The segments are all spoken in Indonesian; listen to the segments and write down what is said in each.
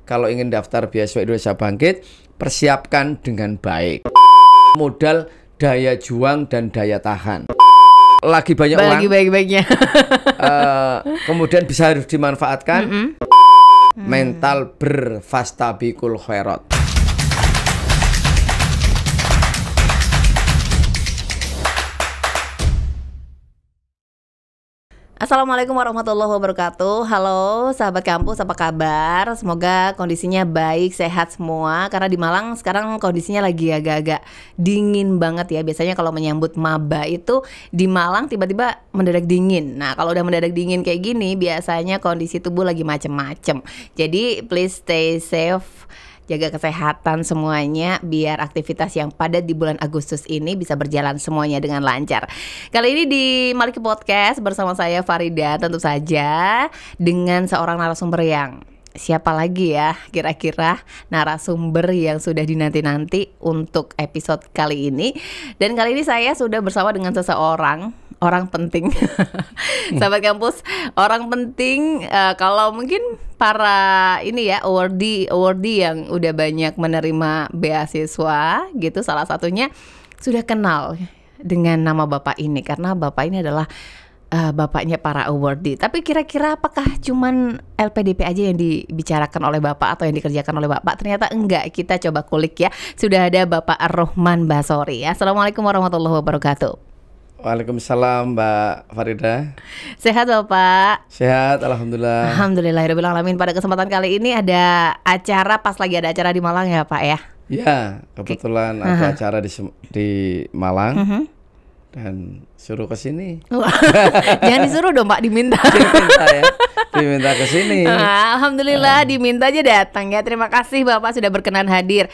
kalau ingin daftar beasiswa Indonesia Bangkit, persiapkan dengan baik. Modal, daya juang, dan daya tahan. Lagi banyak uang. Lagi baik-baiknya. Kemudian bisa harus dimanfaatkan. Mental berfastabikul khairat. Assalamualaikum warahmatullahi wabarakatuh. Halo sahabat kampus, apa kabar? Semoga kondisinya baik, sehat semua. Karena di Malang sekarang kondisinya lagi agak-agak dingin banget ya. Biasanya kalau menyambut maba itu di Malang tiba-tiba mendadak dingin. Nah kalau udah mendadak dingin kayak gini, biasanya kondisi tubuh lagi macem-macem. Jadi please stay safe, jaga kesehatan semuanya biar aktivitas yang padat di bulan Agustus ini bisa berjalan semuanya dengan lancar. Kali ini di Maliki Podcast bersama saya Farida, tentu saja dengan seorang narasumber yang siapa lagi ya kira-kira narasumber yang sudah dinanti-nanti untuk episode kali ini. Dan kali ini saya sudah bersama dengan seseorang orang penting. Sahabat kampus, orang penting. Kalau mungkin para ini ya awardee yang udah banyak menerima beasiswa gitu, salah satunya sudah kenal dengan nama bapak ini karena bapak ini adalah bapaknya para awardee. Tapi kira-kira apakah cuman LPDP aja yang dibicarakan oleh bapak atau yang dikerjakan oleh bapak? Ternyata enggak. Kita coba kulik ya. Sudah ada Bapak Ar-Rahman Basori. Assalamualaikum warahmatullahi wabarakatuh. Waalaikumsalam Mbak Farida. Sehat Bapak? Sehat, Alhamdulillah. Alhamdulillahirabbil alamin. Pada kesempatan kali ini ada acara, pas lagi ada acara di Malang ya Pak ya? Ya, kebetulan ada acara di Malang. Dan suruh ke sini. Jangan disuruh dong Pak, diminta. Diminta ya. Diminta ke sini. Alhamdulillah diminta aja datang ya. Terima kasih Bapak sudah berkenan hadir.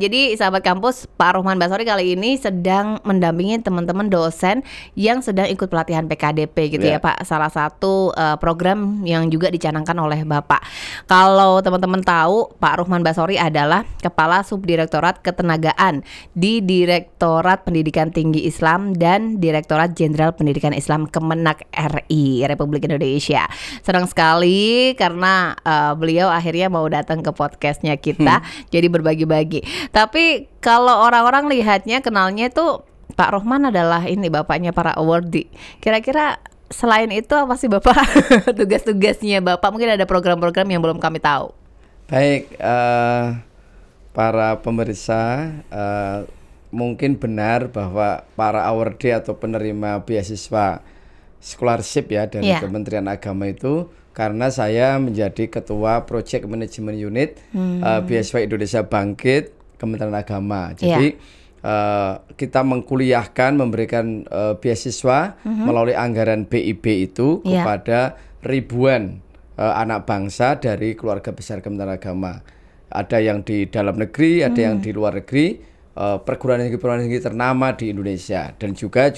Jadi sahabat kampus, Pak Ar-Rahman Basori kali ini sedang mendampingi teman-teman dosen yang sedang ikut pelatihan PKDP gitu ya Pak. Salah satu program yang juga dicanangkan oleh Bapak. Kalau teman-teman tahu, Pak Ar-Rahman Basori adalah Kepala Subdirektorat Ketenagaan di Direktorat Pendidikan Tinggi Islam dan Direktorat Jenderal Pendidikan Islam Kemenak RI Republik Indonesia. Senang sekali karena beliau akhirnya mau datang ke podcastnya kita, jadi berbagi-bagi. Tapi kalau orang-orang lihatnya, kenalnya itu Pak Rahman adalah ini bapaknya para awardee. Kira-kira selain itu apa sih Bapak tugas-tugasnya Bapak? Mungkin ada program-program yang belum kami tahu. Baik, para pemirsa, mungkin benar bahwa para awardee atau penerima beasiswa scholarship ya dari Kementerian Agama itu, karena saya menjadi ketua Project Management Unit beasiswa Indonesia Bangkit Kementerian Agama. Jadi kita mengkuliahkan, memberikan beasiswa melalui anggaran BIP itu kepada ribuan anak bangsa dari keluarga besar Kementerian Agama. Ada yang di dalam negeri, ada yang di luar negeri. Perguruan tinggi ternama di Indonesia dan juga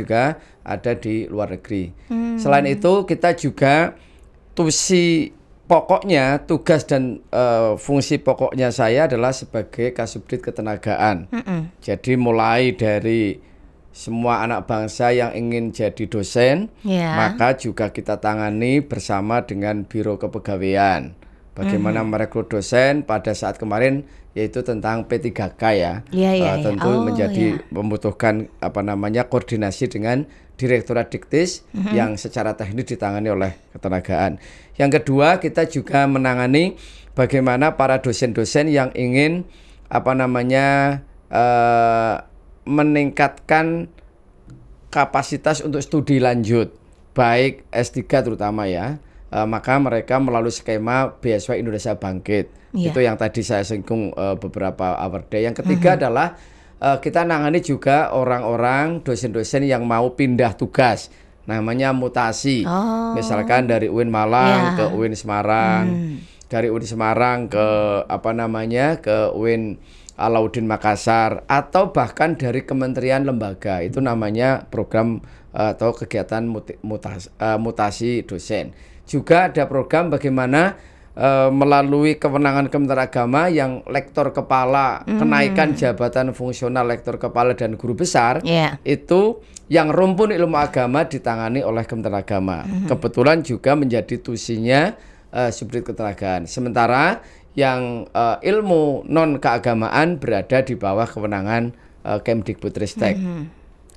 ada di luar negeri. Selain itu kita juga tugas dan fungsi pokoknya saya adalah sebagai Kasubdit Ketenagaan. Jadi mulai dari semua anak bangsa yang ingin jadi dosen, maka juga kita tangani bersama dengan Biro Kepegawaian. Bagaimana merekrut dosen pada saat kemarin, yaitu tentang P3K ya. Tentu membutuhkan koordinasi dengan Direktorat Diktis yang secara teknis ditangani oleh Ketenagaan. Yang kedua, kita juga menangani bagaimana para dosen-dosen yang ingin meningkatkan kapasitas untuk studi lanjut, baik S3 terutama ya. Maka mereka melalui skema beasiswa Indonesia Bangkit. Itu yang tadi saya singgung beberapa awardee. Yang ketiga adalah kita nangani juga orang-orang dosen-dosen yang mau pindah tugas, namanya mutasi. Misalkan dari UIN Malang ke UIN Semarang, dari UIN Semarang ke ke UIN Alauddin Makassar, atau bahkan dari kementerian lembaga. Itu namanya program atau kegiatan mutasi dosen. Juga ada program bagaimana melalui kewenangan Kementerian Agama yang lektor kepala, kenaikan jabatan fungsional lektor kepala dan guru besar, itu yang rumpun ilmu agama ditangani oleh Kementerian Agama. Kebetulan juga menjadi tusinya Subdit Ketenagaan. Sementara yang ilmu non keagamaan berada di bawah kewenangan Kemdikbudristek.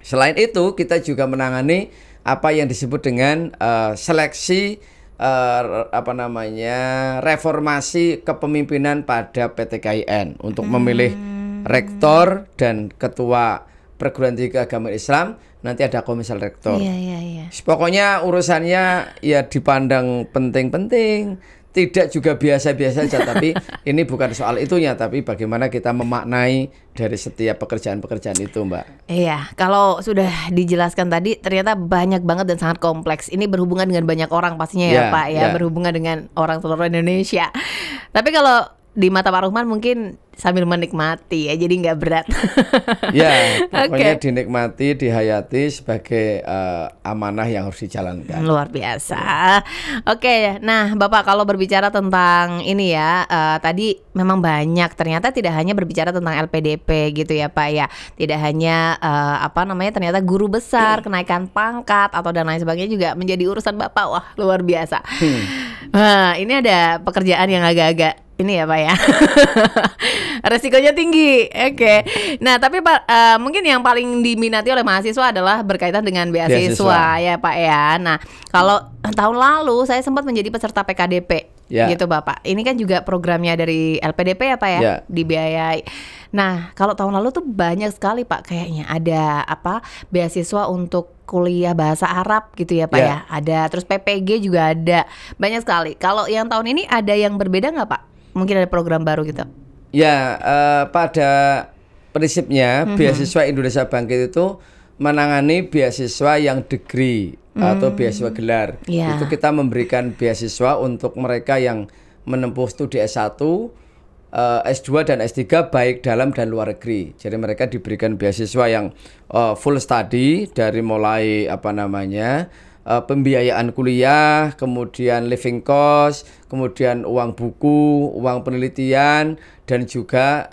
Selain itu, kita juga menangani apa yang disebut dengan seleksi reformasi kepemimpinan pada PTKIN untuk memilih rektor dan ketua perguruan tinggi keagamaan Islam. Nanti ada komisal rektor. Pokoknya urusannya ya dipandang penting-penting, tidak juga biasa-biasa saja. Tapi ini bukan soal itunya, tapi bagaimana kita memaknai dari setiap pekerjaan-pekerjaan itu, Mbak. Iya, kalau sudah dijelaskan tadi ternyata banyak banget dan sangat kompleks. Ini berhubungan dengan banyak orang pastinya ya Pak ya, berhubungan dengan orang seluruh Indonesia. Tapi kalau di mata Pak Ruhman mungkin sambil menikmati ya, jadi nggak berat. Ya, pokoknya dinikmati, dihayati sebagai amanah yang harus dijalankan. Luar biasa. Oke, nah Bapak kalau berbicara tentang ini ya, tadi memang banyak, ternyata tidak hanya berbicara tentang LPDP gitu ya Pak ya. Tidak hanya ternyata guru besar, kenaikan pangkat atau dan lain sebagainya juga menjadi urusan Bapak. Wah, luar biasa. Nah, ini ada pekerjaan yang agak-agak ini ya Pak ya. Resikonya tinggi. Oke. Nah, tapi Pak, mungkin yang paling diminati oleh mahasiswa adalah berkaitan dengan beasiswa ya Pak ya. Nah, kalau tahun lalu saya sempat menjadi peserta PKDP gitu Bapak. Ini kan juga programnya dari LPDP ya Pak ya, dibiayai. Nah, kalau tahun lalu tuh banyak sekali Pak kayaknya ada beasiswa untuk kuliah bahasa Arab gitu ya Pak ya. Ada, terus PPG juga ada. Banyak sekali. Kalau yang tahun ini ada yang berbeda nggak Pak? Mungkin ada program baru gitu. Ya, pada prinsipnya beasiswa Indonesia Bangkit itu menangani beasiswa yang degree atau beasiswa gelar. Itu kita memberikan beasiswa untuk mereka yang menempuh studi S1, S2 dan S3 baik dalam dan luar negeri. Jadi mereka diberikan beasiswa yang full study dari mulai pembiayaan kuliah, kemudian living cost, kemudian uang buku, uang penelitian, dan juga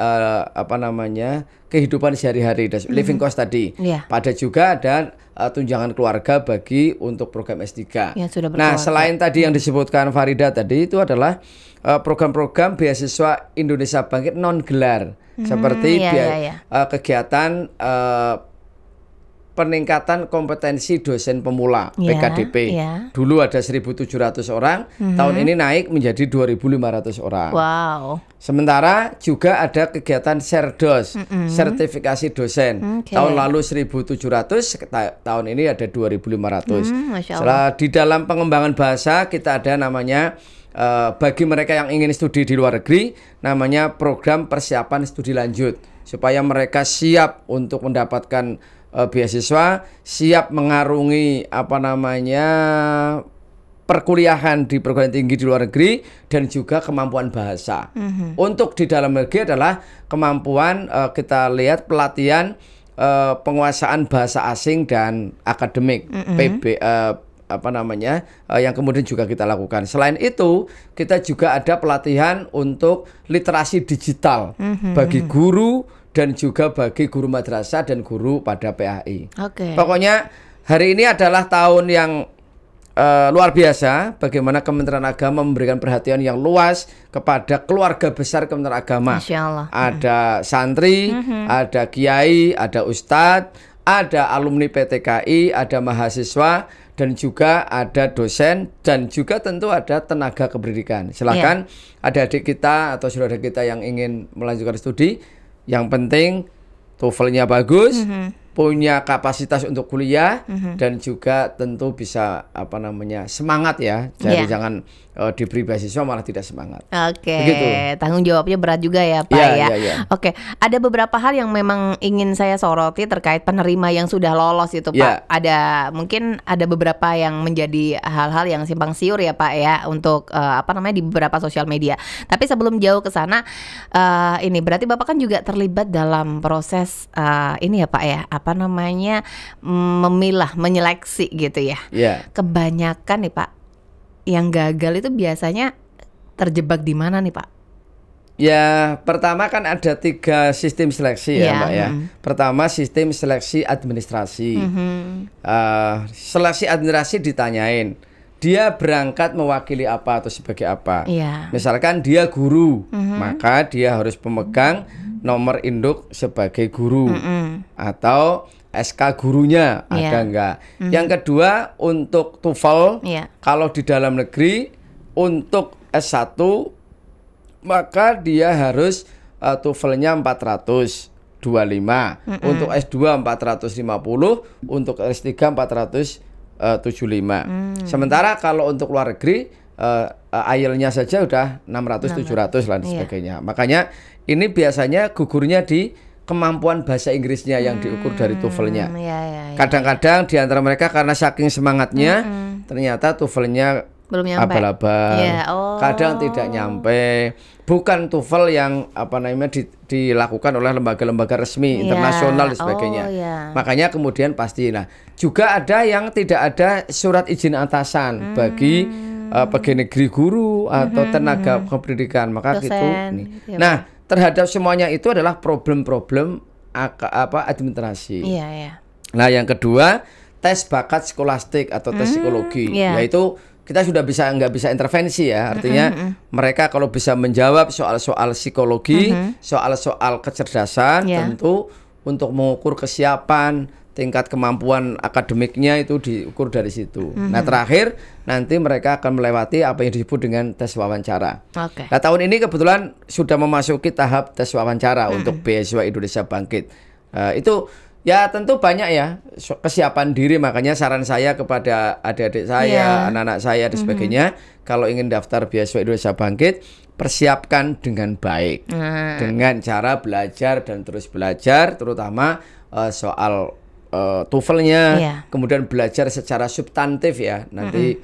kehidupan sehari-hari, living cost tadi. Pada juga ada tunjangan keluarga bagi untuk program S3. Nah, selain tadi yang disebutkan Farida tadi, itu adalah program-program beasiswa Indonesia Bangkit non gelar, seperti kegiatan peningkatan kompetensi dosen pemula PKDP. Dulu ada 1.700 orang, tahun ini naik menjadi 2.500 orang. Wow. Sementara juga ada kegiatan Serdos, sertifikasi dosen. Tahun lalu 1.700, tahun ini ada 2.500. Setelah di dalam pengembangan bahasa kita ada namanya bagi mereka yang ingin studi di luar negeri, namanya program persiapan studi lanjut, supaya mereka siap untuk mendapatkan beasiswa, siap mengarungi perkuliahan di perguruan tinggi di luar negeri, dan juga kemampuan bahasa. Untuk di dalam negeri adalah kemampuan kita lihat pelatihan penguasaan bahasa asing dan akademik, yang kemudian juga kita lakukan. Selain itu, kita juga ada pelatihan untuk literasi digital bagi guru dan juga bagi guru madrasah dan guru pada PAI. Pokoknya hari ini adalah tahun yang luar biasa, bagaimana Kementerian Agama memberikan perhatian yang luas kepada keluarga besar Kementerian Agama. Masya Allah. Ada santri, ada kiai, ada ustadz, ada alumni PTKI, ada mahasiswa, dan juga ada dosen, dan juga tentu ada tenaga kependidikan. Silakan adik-adik kita atau saudara kita yang ingin melanjutkan studi, yang penting TOEFL-nya bagus, punya kapasitas untuk kuliah, dan juga tentu bisa semangat ya. Jadi jangan diberi beasiswa malah tidak semangat. Begitu. Tanggung jawabnya berat juga ya Pak ya. Oke, ada beberapa hal yang memang ingin saya soroti terkait penerima yang sudah lolos itu Pak. Mungkin ada beberapa yang menjadi hal-hal yang simpang siur ya Pak ya, untuk di beberapa sosial media. Tapi sebelum jauh ke sana, ini berarti Bapak kan juga terlibat dalam proses ini ya Pak ya, memilah, menyeleksi gitu ya. Kebanyakan nih Pak yang gagal itu biasanya terjebak di mana nih Pak? Ya, pertama kan ada 3 sistem seleksi ya Mbak ya. Pertama sistem seleksi administrasi. Seleksi administrasi ditanyain, dia berangkat mewakili apa atau sebagai apa. Iya. Misalkan dia guru, maka dia harus pemegang nomor induk sebagai guru atau SK gurunya ada enggak. Yang kedua untuk TOEFL, kalau di dalam negeri untuk S1 maka dia harus TOEFL-nya 425, untuk S2 450, untuk S3 475. Sementara kalau untuk luar negeri IELTS-nya saja udah 600-700 lah dan sebagainya. Makanya ini biasanya gugurnya di kemampuan bahasa Inggrisnya yang diukur dari TOEFL-nya. Kadang-kadang di antara mereka karena saking semangatnya ternyata TOEFL-nya belum nyampe, abal-abal, kadang tidak nyampe. Bukan TOEFL yang dilakukan oleh lembaga-lembaga resmi internasional dan sebagainya. Makanya kemudian pasti. Nah, juga ada yang tidak ada surat izin atasan bagi pegawai negeri guru atau tenaga kependidikan, maka dosen, gitu. Nah, terhadap semuanya itu adalah problem-problem administrasi. Nah, yang kedua tes bakat skolastik atau tes psikologi, yaitu kita sudah nggak bisa intervensi ya, artinya mereka kalau bisa menjawab soal-soal psikologi, soal-soal kecerdasan, tentu untuk mengukur kesiapan, tingkat kemampuan akademiknya itu diukur dari situ. Nah, terakhir nanti mereka akan melewati apa yang disebut dengan tes wawancara. Nah, tahun ini kebetulan sudah memasuki tahap tes wawancara untuk beasiswa Indonesia Bangkit. Itu ya tentu banyak ya kesiapan diri, makanya saran saya kepada adik-adik saya, anak-anak saya dan sebagainya, kalau ingin daftar beasiswa Indonesia Bangkit, persiapkan dengan baik, dengan cara belajar dan terus belajar, terutama soal TOEFL-nya, kemudian belajar secara substantif ya nanti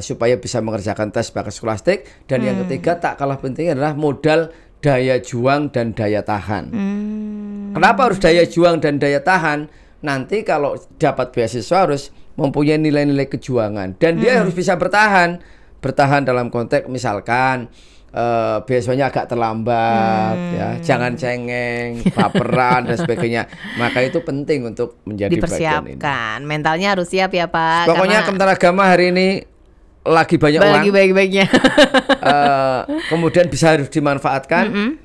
supaya bisa mengerjakan tes bakat skolastik. Dan yang ketiga tak kalah penting adalah modal daya juang dan daya tahan. Kenapa harus daya juang dan daya tahan? Nanti kalau dapat beasiswa harus mempunyai nilai-nilai kejuangan dan dia harus bisa bertahan dalam konteks misalkan beasiswanya agak terlambat, ya, jangan cengeng, baperan dan sebagainya. Maka itu penting untuk menjadi bagian ini. Dipersiapkan, mentalnya harus siap ya Pak. Pokoknya Kementerian Agama hari ini lagi banyak uang, lagi baik-baiknya. Kemudian bisa harus dimanfaatkan.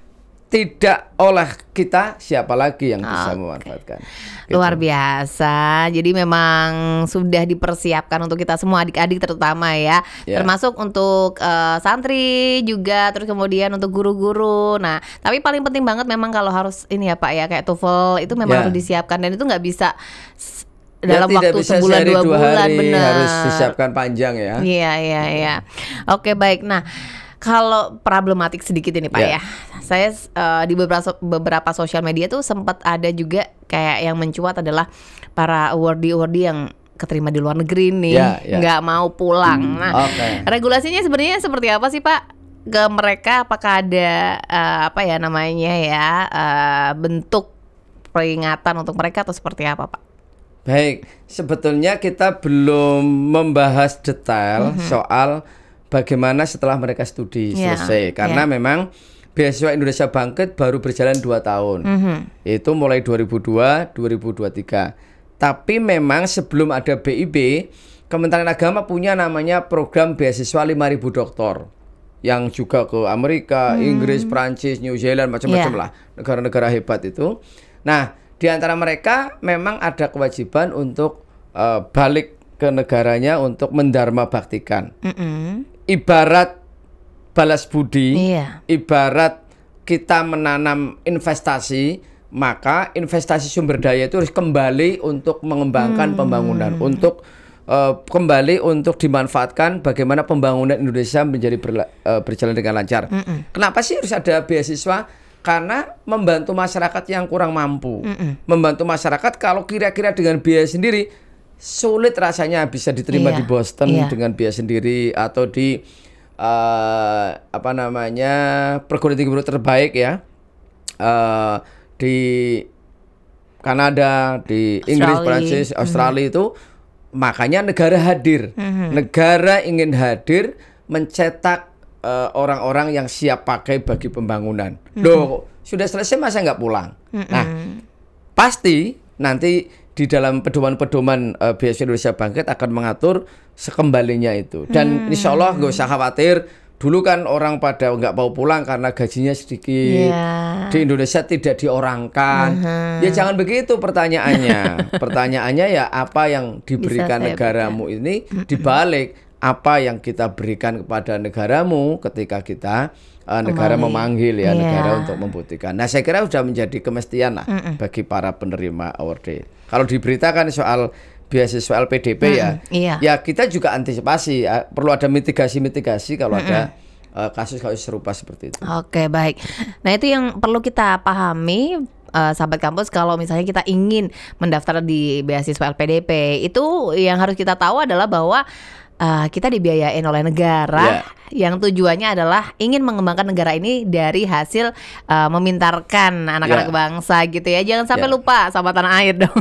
Tidak oleh kita, siapa lagi yang bisa memanfaatkan? Gitu. Luar biasa. Jadi memang sudah dipersiapkan untuk kita semua, adik-adik terutama ya. Termasuk untuk santri juga, terus kemudian untuk guru-guru. Nah, tapi paling penting banget memang kalau harus ini ya Pak ya, kayak TOEFL itu memang harus disiapkan, dan itu nggak bisa dalam waktu sebulan 2 bulan, benar. Harus disiapkan panjang ya. Iya. Oke, baik. Nah, kalau problematik sedikit ini Pak ya, saya di beberapa sosial media tuh sempat ada juga kayak yang mencuat adalah para awardee yang keterima di luar negeri nih, nggak mau pulang. Nah, regulasinya sebenarnya seperti apa sih Pak ke mereka? Apakah ada bentuk peringatan untuk mereka atau seperti apa Pak? Baik, sebetulnya kita belum membahas detail soal bagaimana setelah mereka studi selesai, karena memang beasiswa Indonesia Bangkit baru berjalan 2 tahun, itu mulai 2002-2023. Tapi memang sebelum ada BIB, Kementerian Agama punya namanya program beasiswa 5.000 doktor, yang juga ke Amerika, Inggris, Prancis, New Zealand, macam-macam lah, negara-negara hebat itu. Nah, di antara mereka memang ada kewajiban untuk balik ke negaranya untuk mendharma baktikan. Ibarat balas budi, ibarat kita menanam investasi, maka investasi sumber daya itu harus kembali untuk mengembangkan pembangunan, untuk kembali untuk dimanfaatkan bagaimana pembangunan Indonesia menjadi berjalan dengan lancar. Kenapa sih harus ada beasiswa? Karena membantu masyarakat yang kurang mampu, membantu masyarakat kalau kira-kira dengan biaya sendiri sulit rasanya bisa diterima di Boston dengan biaya sendiri, atau di perguruan tinggi terbaik ya, di Kanada, di Inggris, Prancis, Australia itu. Makanya negara hadir, negara ingin hadir mencetak orang-orang yang siap pakai bagi pembangunan. Loh, sudah selesai masa nggak pulang? Nah, pasti nanti di dalam pedoman-pedoman beasiswa Indonesia Bangkit akan mengatur sekembalinya itu. Dan insya Allah nggak usah khawatir. Dulu kan orang pada nggak mau pulang karena gajinya sedikit. Di Indonesia tidak diorangkan. Ya jangan begitu pertanyaannya. Pertanyaannya ya apa yang diberikan negaramu ini dibalik apa yang kita berikan kepada negaramu ketika kita negara memanggil ya negara untuk membuktikan. Nah saya kira sudah menjadi kemestian lah bagi para penerima award. Kalau diberitakan soal beasiswa LPDP ya kita juga antisipasi perlu ada mitigasi kalau ada kasus-kasus serupa seperti itu. Oke, baik. Nah itu yang perlu kita pahami sahabat kampus, kalau misalnya kita ingin mendaftar di beasiswa LPDP, itu yang harus kita tahu adalah bahwa kita dibiayain oleh negara yang tujuannya adalah ingin mengembangkan negara ini dari hasil memintarkan anak-anak bangsa gitu ya. Jangan sampai lupa sama tanah air dong.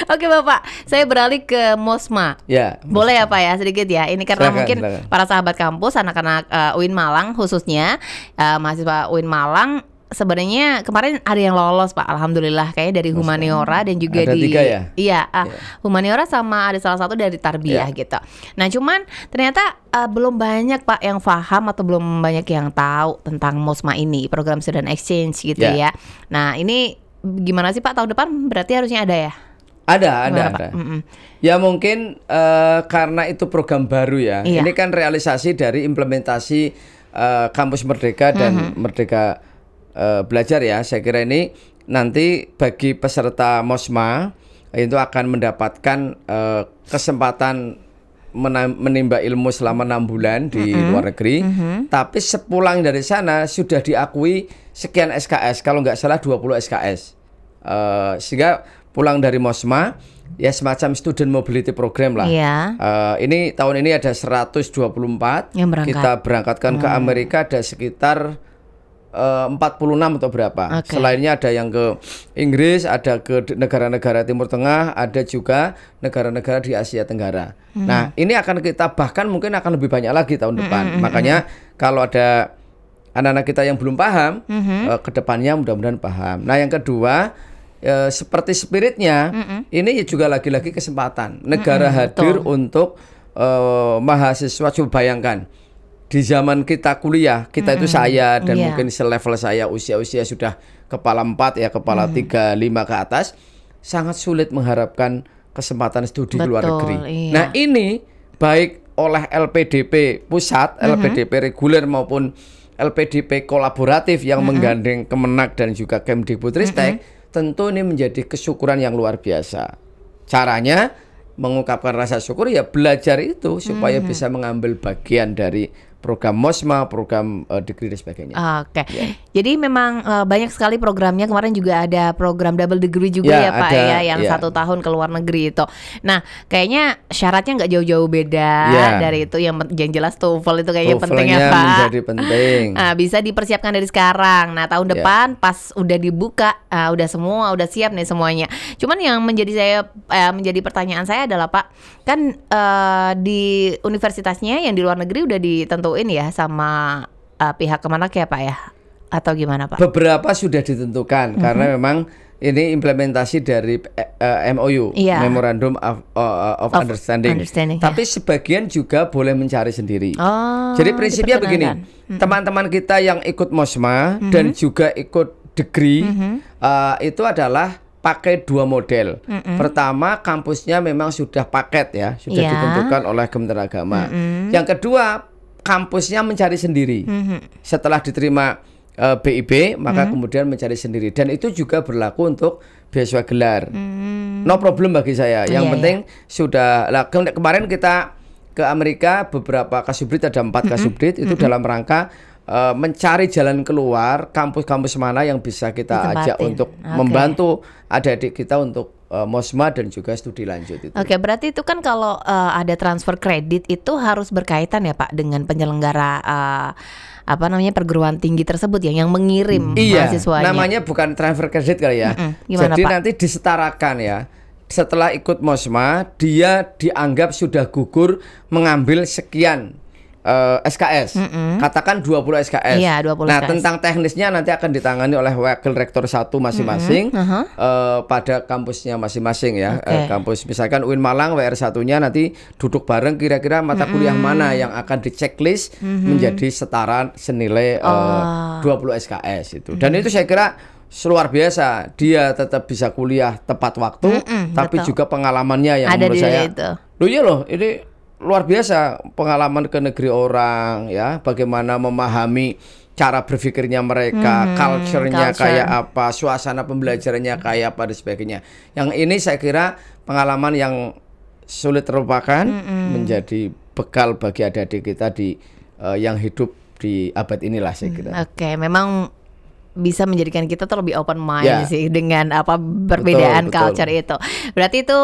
Oke Bapak, saya beralih ke Mosma. Boleh ya Pak ya sedikit ya. Ini karena mungkin para sahabat kampus, anak-anak UIN Malang khususnya, mahasiswa UIN Malang sebenarnya kemarin ada yang lolos Pak, alhamdulillah, kayaknya dari humaniora dan juga ada di 3 ya? Humaniora sama ada salah satu dari tarbiyah gitu. Nah cuman ternyata belum banyak Pak yang paham atau belum banyak yang tahu tentang Mosma ini, program student exchange gitu ya. Nah ini gimana sih Pak, tahun depan berarti harusnya ada ya? Ada. Ya mungkin karena itu program baru ya. Ini kan realisasi dari implementasi Kampus Merdeka dan Merdeka Belajar ya. Saya kira ini nanti bagi peserta Mosma itu akan mendapatkan kesempatan menimba ilmu selama 6 bulan di luar negeri. Tapi sepulang dari sana sudah diakui sekian SKS, kalau nggak salah 20 SKS. Sehingga pulang dari Mosma ya semacam student mobility program lah. Ini tahun ini ada 124 yang berangkat. Kita berangkatkan ke Amerika ada sekitar 46 atau berapa. Selainnya ada yang ke Inggris, ada ke negara-negara Timur Tengah, ada juga negara-negara di Asia Tenggara. Nah ini akan kita bahkan mungkin akan lebih banyak lagi tahun depan. Makanya kalau ada anak-anak kita yang belum paham, kedepannya mudah-mudahan paham. Nah yang kedua, seperti spiritnya, ini juga lagi-lagi kesempatan negara hadir untuk mahasiswa. Coba bayangkan di zaman kita kuliah, kita itu saya dan mungkin selevel saya usia-usia sudah kepala 4 ya, kepala 3, 5 ke atas, sangat sulit mengharapkan kesempatan studi di luar negeri. Nah ini baik oleh LPDP pusat, LPDP reguler maupun LPDP kolaboratif yang menggandeng Kemenak dan juga Kemdikbudristek, tentu ini menjadi kesyukuran yang luar biasa. Caranya mengungkapkan rasa syukur ya belajar itu supaya bisa mengambil bagian dari program Mosma, program degree dan sebagainya. Jadi memang banyak sekali programnya. Kemarin juga ada program double degree juga ya Pak ya, yang 1 tahun ke luar negeri itu. Nah kayaknya syaratnya nggak jauh-jauh beda dari itu. Yang jelas TOEFL itu kayaknya penting ya Pak. Menjadi penting. Bisa dipersiapkan dari sekarang. Nah tahun depan pas udah dibuka, udah siap nih semuanya. Cuman yang menjadi pertanyaan saya adalah Pak, kan di universitasnya yang di luar negeri udah ditentuin ya sama pihak Kemenak ya Pak ya, atau gimana Pak? Beberapa sudah ditentukan karena memang ini implementasi dari MOU, Memorandum of Understanding. Tapi sebagian juga boleh mencari sendiri. Jadi prinsipnya begini, teman-teman kita yang ikut Mosma dan juga ikut degree itu adalah pakai 2 model. Pertama, kampusnya memang sudah paket ya, sudah ditentukan oleh Kementerian Agama. Yang kedua, kampusnya mencari sendiri. Setelah diterima BIP, maka kemudian mencari sendiri. Dan itu juga berlaku untuk beasiswa gelar. No problem bagi saya. Yang penting sudah. Kemarin kita ke Amerika, beberapa kasubdit, ada 4 kasubdit itu dalam rangka mencari jalan keluar, kampus-kampus mana yang bisa kita ajak untuk membantu adik-adik kita untuk Mosma dan juga studi lanjut itu. Berarti itu kan kalau ada transfer kredit itu harus berkaitan ya Pak dengan penyelenggara perguruan tinggi tersebut ya, yang mengirim mahasiswanya. Namanya bukan transfer kredit kali ya. Jadi Pak? Nanti disetarakan ya. Setelah ikut Mosma, dia dianggap sudah gugur mengambil sekian SKS, katakan 20 SKS. Iya, 20 nah, SKS. tentang teknisnya nanti akan ditangani oleh wakil rektor 1 masing-masing pada kampusnya masing-masing ya. Kampus misalkan UIN Malang WR 1-nya nanti duduk bareng kira-kira mata kuliah mana yang akan di-checklist menjadi setara senilai 20 SKS itu. Dan itu saya kira luar biasa. Dia tetap bisa kuliah tepat waktu, tapi juga pengalamannya yang ada menurut saya. Loh iya loh, ini luar biasa pengalaman ke negeri orang ya, bagaimana memahami cara berpikirnya mereka, culture-nya kayak apa, suasana pembelajarannya kayak apa dan sebagainya. Yang ini saya kira pengalaman yang sulit terlupakan, menjadi bekal bagi adik-adik kita di yang hidup di abad inilah saya kira. Oke, memang bisa menjadikan kita tuh lebih open mind sih dengan apa perbedaan culture itu. Berarti itu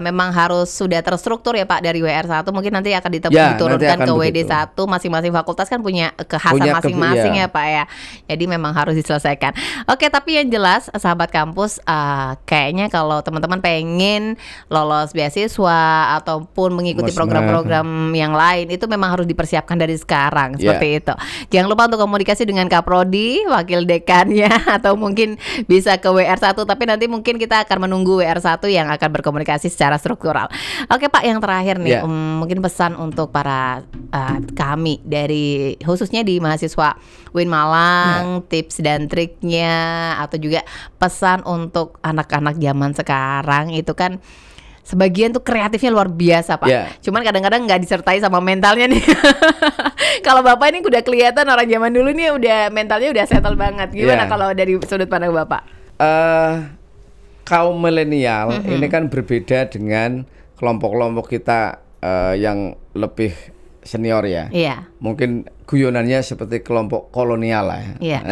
memang harus sudah terstruktur ya Pak dari WR1, mungkin nanti akan diturunkan ke WD1, masing-masing fakultas kan punya kekhasan masing-masing ya Pak ya. Jadi memang harus diselesaikan. Oke, tapi yang jelas sahabat kampus, kayaknya kalau teman-teman pengen lolos beasiswa ataupun mengikuti program-program yang lain, itu memang harus dipersiapkan dari sekarang seperti itu. Jangan lupa untuk komunikasi dengan Kaprodi, wakil dekannya, atau mungkin bisa ke WR1, tapi nanti mungkin kita akan menunggu WR1 yang akan berkomunikasi secara struktural. Oke Pak, yang terakhir nih, mungkin pesan untuk para kami dari khususnya di mahasiswa UIN Malang, tips dan triknya, atau juga pesan untuk anak-anak zaman sekarang itu kan sebagian tuh kreatifnya luar biasa Pak. Cuman kadang-kadang nggak disertai sama mentalnya nih. Kalau Bapak ini udah kelihatan orang zaman dulu nih udah mentalnya udah settle banget. Gimana kalau dari sudut pandang Bapak? Kaum milenial ini kan berbeda dengan kelompok-kelompok kita yang lebih senior ya. Mungkin guyonannya seperti kelompok kolonial lah ya.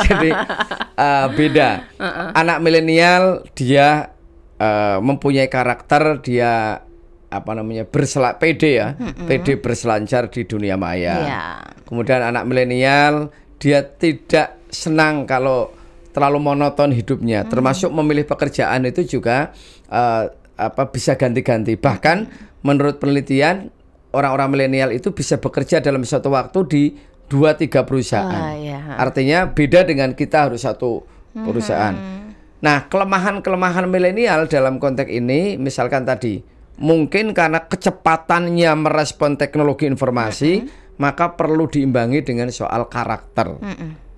Jadi beda. Anak milenial dia mempunyai karakter, dia pede ya, pede berselancar di dunia maya. Kemudian anak milenial dia tidak senang kalau terlalu monoton hidupnya, termasuk memilih pekerjaan itu juga bisa ganti-ganti. Bahkan menurut penelitian orang-orang milenial itu bisa bekerja dalam suatu waktu di 2-3 perusahaan. Artinya beda dengan kita harus satu perusahaan. Nah, kelemahan-kelemahan milenial dalam konteks ini, misalkan tadi, mungkin karena kecepatannya merespon teknologi informasi, maka perlu diimbangi dengan soal karakter,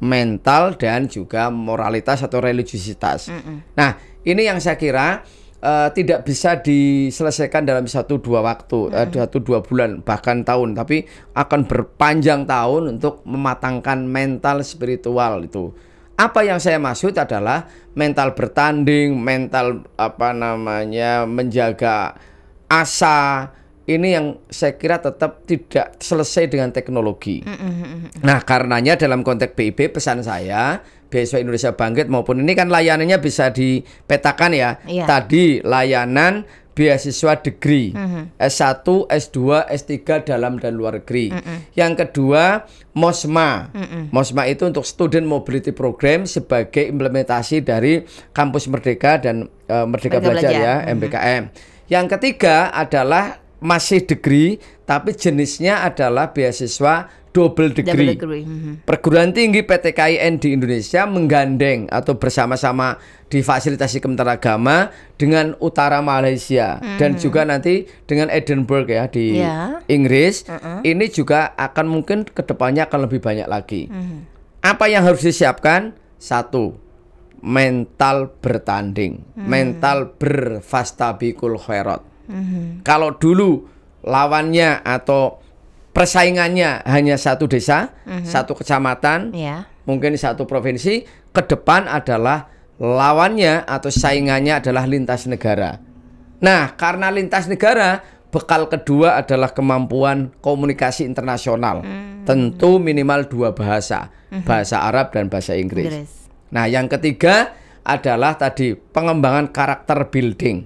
mental, dan juga moralitas atau religiusitas. Nah, ini yang saya kira tidak bisa diselesaikan dalam 1-2 waktu, 1-2 bulan, bahkan tahun, tapi akan berpanjang tahun untuk mematangkan mental spiritual itu. Apa yang saya maksud adalah mental bertanding, mental menjaga asa. Ini yang saya kira tetap tidak selesai dengan teknologi. Nah, karenanya dalam konteks BIP pesan saya, beasiswa Indonesia Bangkit maupun ini kan layanannya bisa dipetakan ya. Tadi layanan beasiswa degree S1, S2, S3 dalam dan luar negeri. Yang kedua MOSMA. MOSMA itu untuk Student Mobility Program sebagai implementasi dari Kampus Merdeka dan Merdeka Belajar ya, MBKM. Yang ketiga adalah masih degree tapi jenisnya adalah beasiswa double degree. Perguruan tinggi PTKIN di Indonesia menggandeng atau bersama-sama difasilitasi Kementerian Agama dengan Utara Malaysia dan juga nanti dengan Edinburgh ya di Inggris. Ini juga akan mungkin kedepannya akan lebih banyak lagi. Apa yang harus disiapkan? 1, mental bertanding, mental berfastabiqul khairat. Kalau dulu lawannya atau persaingannya hanya satu desa, satu kecamatan, mungkin satu provinsi, ke depan adalah lawannya atau saingannya adalah lintas negara. Nah, karena lintas negara, bekal kedua adalah kemampuan komunikasi internasional. Tentu minimal 2 bahasa, bahasa Arab dan bahasa Inggris. Nah, yang ketiga adalah tadi pengembangan karakter building.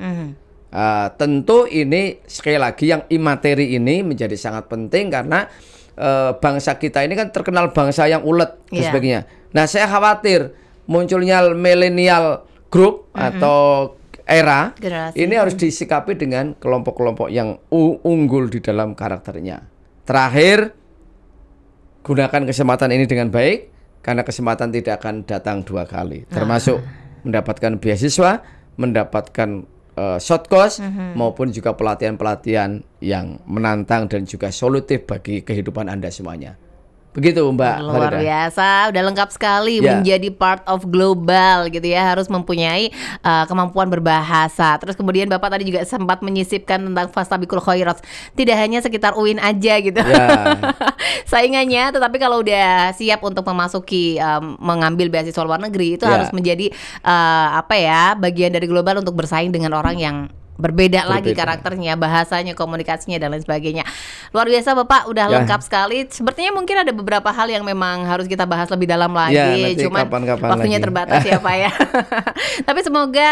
Tentu ini sekali lagi yang imateri ini menjadi sangat penting karena bangsa kita ini kan terkenal bangsa yang ulet dan sebagainya. Nah, saya khawatir munculnya millennial group atau era generasi ini harus disikapi dengan kelompok-kelompok yang unggul di dalam karakternya. Terakhir, gunakan kesempatan ini dengan baik, karena kesempatan tidak akan datang 2 kali, termasuk mendapatkan beasiswa, mendapatkan short course, maupun juga pelatihan-pelatihan yang menantang dan juga solutif bagi kehidupan Anda semuanya. Begitu Mbak Luar Farida. biasa, udah lengkap sekali Ya. menjadi part of global gitu ya. Harus mempunyai kemampuan berbahasa. Terus kemudian Bapak tadi juga sempat menyisipkan tentang fastabiqul khairat. Tidak hanya sekitar UIN aja gitu Ya. saingannya, tetapi kalau udah siap untuk memasuki mengambil beasiswa luar negeri itu Ya. harus menjadi bagian dari global untuk bersaing dengan orang yang berbeda lagi karakternya, bahasanya, komunikasinya dan lain sebagainya. Luar biasa Bapak, udah lengkap sekali. Sepertinya mungkin ada beberapa hal yang memang harus kita bahas lebih dalam lagi. Nanti Cuman kapan-kapan waktunya lagi. terbatas ya Pak ya. Tapi semoga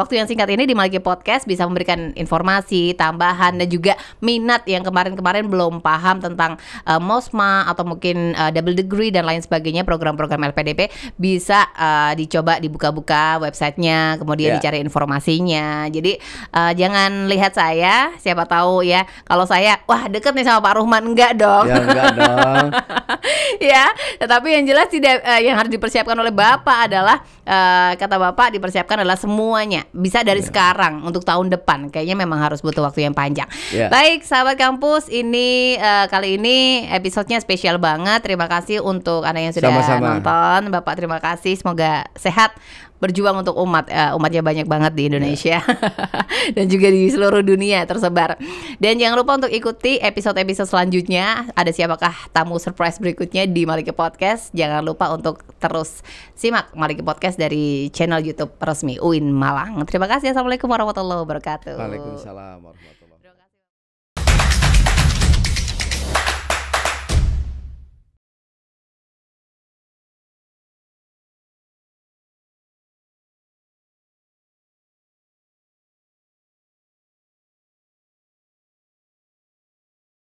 waktu yang singkat ini di Maliki Podcast bisa memberikan informasi, tambahan dan juga minat yang kemarin-kemarin belum paham tentang MOSMA atau mungkin double degree dan lain sebagainya, program-program LPDP bisa dicoba dibuka-buka websitenya, kemudian dicari informasinya. Jadi jangan lihat saya, siapa tahu ya. Kalau saya, wah deket nih sama Pak Ruhman, enggak dong. Ya enggak dong. Ya, tetapi yang jelas tidak yang harus dipersiapkan oleh Bapak adalah kata Bapak dipersiapkan adalah semuanya. Bisa dari sekarang untuk tahun depan. Kayaknya memang harus butuh waktu yang panjang. Baik, sahabat kampus, ini kali ini episodenya spesial banget. Terima kasih untuk Anda yang sudah nonton. Bapak terima kasih, semoga sehat, berjuang untuk umatnya banyak banget di Indonesia dan juga di seluruh dunia tersebar. Dan jangan lupa untuk ikuti episode-episode selanjutnya. Ada siapakah tamu surprise berikutnya di Maliki Podcast. Jangan lupa untuk terus simak Maliki Podcast dari channel YouTube resmi UIN Malang. Terima kasih. Assalamualaikum warahmatullahi wabarakatuh. Waalaikumsalam warahmatullahi wabarakatuh.